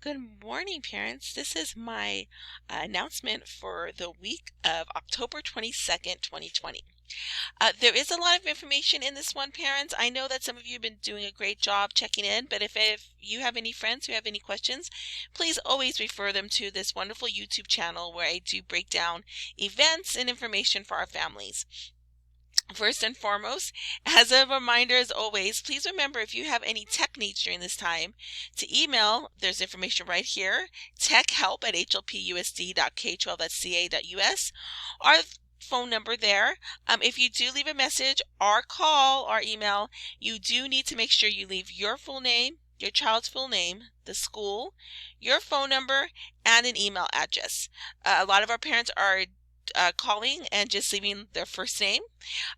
Good morning, parents. This is my announcement for the week of October 22nd, 2020. There is a lot of information in this one, parents. I know that some of you have been doing a great job checking in, but if you have any friends who have any questions, please always refer them to this wonderful YouTube channel where I do break down events and information for our families. First and foremost, as a reminder, as always, please remember if you have any tech needs during this time to email, there's information right here, techhelp@hlpusd.k12.ca.us. Our phone number there. If you do leave a message or call or email, you do need to make sure you leave your full name, your child's full name, the school, your phone number, and an email address. A lot of our parents are calling and just leaving their first name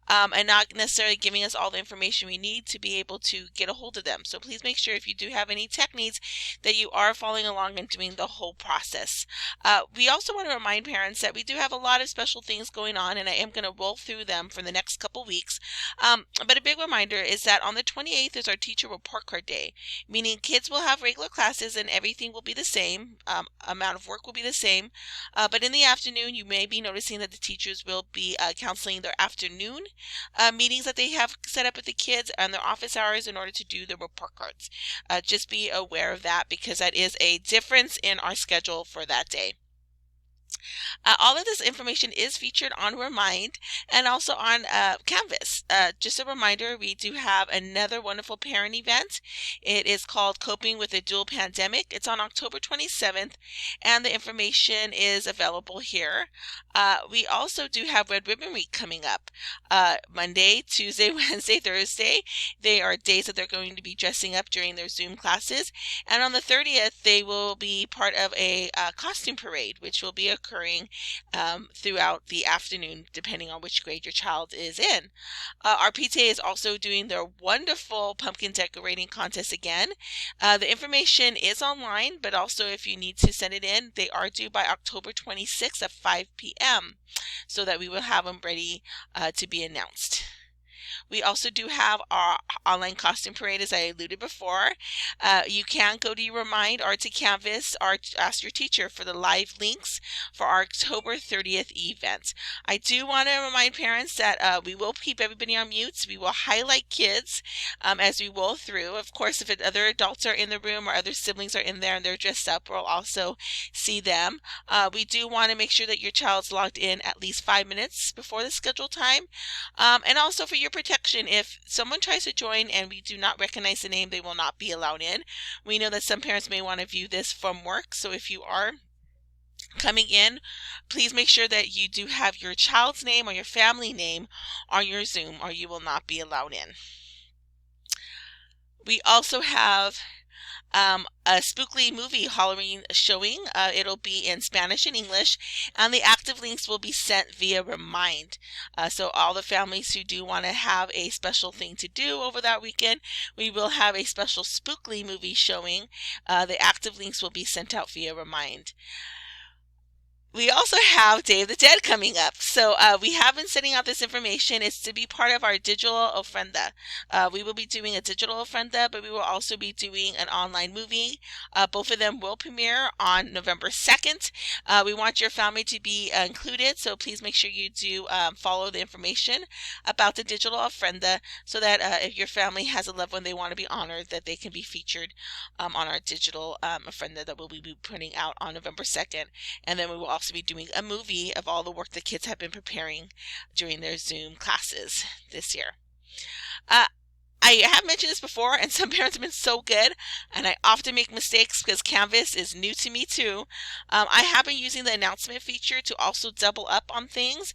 and not necessarily giving us all the information we need to be able to get a hold of them. So please make sure if you do have any tech needs that you are following along and doing the whole process. We also want to remind parents that we do have a lot of special things going on, and I am going to roll through them for the next couple weeks. But a big reminder is that on the 28th is our teacher report card day, meaning kids will have regular classes and everything will be the same, amount of work will be the same, but in the afternoon you may be noticing that the teachers will be counseling their afternoon meetings that they have set up with the kids and their office hours in order to do the report cards. Just be aware of that because that is a difference in our schedule for that day. All of this information is featured on Remind and also on Canvas. Just a reminder, we do have another wonderful parent event. It is called Coping with a Dual Pandemic. It's on October 27th, and the information is available here. We also do have Red Ribbon Week coming up. Monday, Tuesday, Wednesday, Thursday. They are days that they're going to be dressing up during their Zoom classes. And on the 30th, they will be part of a costume parade, which will be occurring throughout the afternoon, depending on which grade your child is in. Our PTA is also doing their wonderful pumpkin decorating contest again. The information is online, but also if you need to send it in, they are due by October 26th at 5 p.m. so that we will have them ready to be announced. We also do have our online costume parade, as I alluded before. You can go to Remind or to Canvas or ask your teacher for the live links for our October 30th event. I do want to remind parents that we will keep everybody on mute. We will highlight kids as we roll through. Of course, if other adults are in the room or other siblings are in there and they're dressed up, we'll also see them. We do want to make sure that your child's logged in at least 5 minutes before the scheduled time. And also for your protection, if someone tries to join and we do not recognize the name, they will not be allowed in. We know that some parents may want to view this from work, so if you are coming in, please make sure that you do have your child's name or your family name on your Zoom, or you will not be allowed in. We also have a Spookly movie Halloween showing. It'll be in Spanish and English, and the active links will be sent via Remind. So all the families who do want to have a special thing to do over that weekend, we will have a special Spookly movie showing. The active links will be sent out via Remind. We also have Day of the Dead coming up. So we have been sending out this information. It's to be part of our digital ofrenda. We will be doing a digital ofrenda, but we will also be doing an online movie. Both of them will premiere on November 2nd. We want your family to be included, so please make sure you do follow the information about the digital ofrenda so that if your family has a loved one they want to be honored, that they can be featured on our digital ofrenda that we'll be putting out on November 2nd. And then we will also be doing a movie of all the work the kids have been preparing during their Zoom classes this year. I have mentioned this before, and some parents have been so good, and I often make mistakes because Canvas is new to me too. I have been using the announcement feature to also double up on things.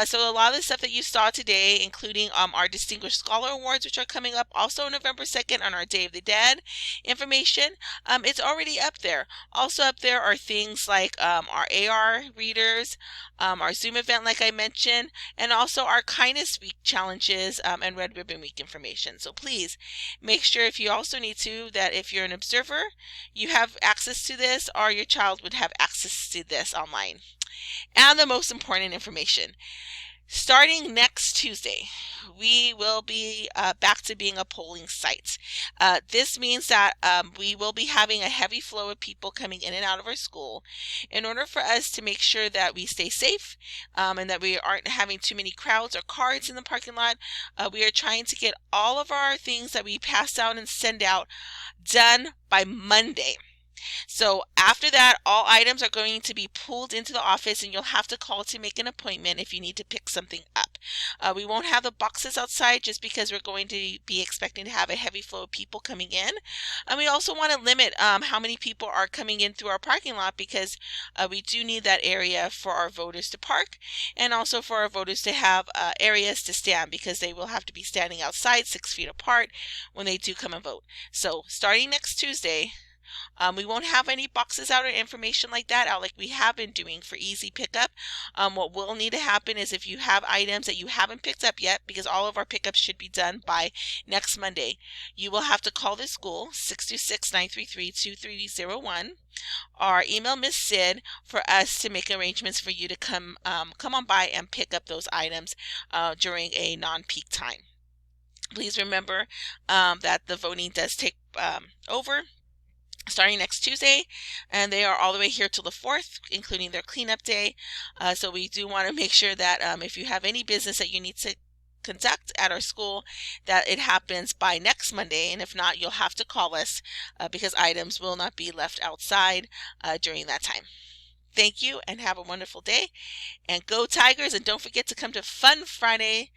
So a lot of the stuff that you saw today, including our Distinguished Scholar Awards, which are coming up also November 2nd on our Day of the Dead information, it's already up there. Also up there are things like our AR readers, our Zoom event like I mentioned, and also our Kindness Week challenges and Red Ribbon Week information. So please make sure, if you also need to, that if you're an observer, you have access to this, or your child would have access to this online. And the most important information, Starting next Tuesday, we will be back to being a polling site. This means that we will be having a heavy flow of people coming in and out of our school. In order for us to make sure that we stay safe and that we aren't having too many crowds or cars in the parking lot, we are trying to get all of our things that we pass out and send out done by Monday. So after that, all items are going to be pulled into the office and you'll have to call to make an appointment if you need to pick something up. We won't have the boxes outside just because we're going to be expecting to have a heavy flow of people coming in. And we also want to limit how many people are coming in through our parking lot because we do need that area for our voters to park and also for our voters to have areas to stand because they will have to be standing outside 6 feet apart when they do come and vote. So starting next Tuesday, we won't have any boxes out or information like that out like we have been doing for easy pickup. What will need to happen is if you have items that you haven't picked up yet, because all of our pickups should be done by next Monday, you will have to call the school 626-933-2301 or email Miss Sid for us to make arrangements for you to come on by and pick up those items during a non-peak time. Please remember that the voting does take over starting next Tuesday, and they are all the way here till the 4th, including their cleanup day. So we do want to make sure that if you have any business that you need to conduct at our school, that it happens by next Monday, and if not, you'll have to call us because items will not be left outside during that time. Thank you and have a wonderful day, and go Tigers, and don't forget to come to Fun Friday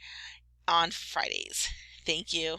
on Fridays. Thank you.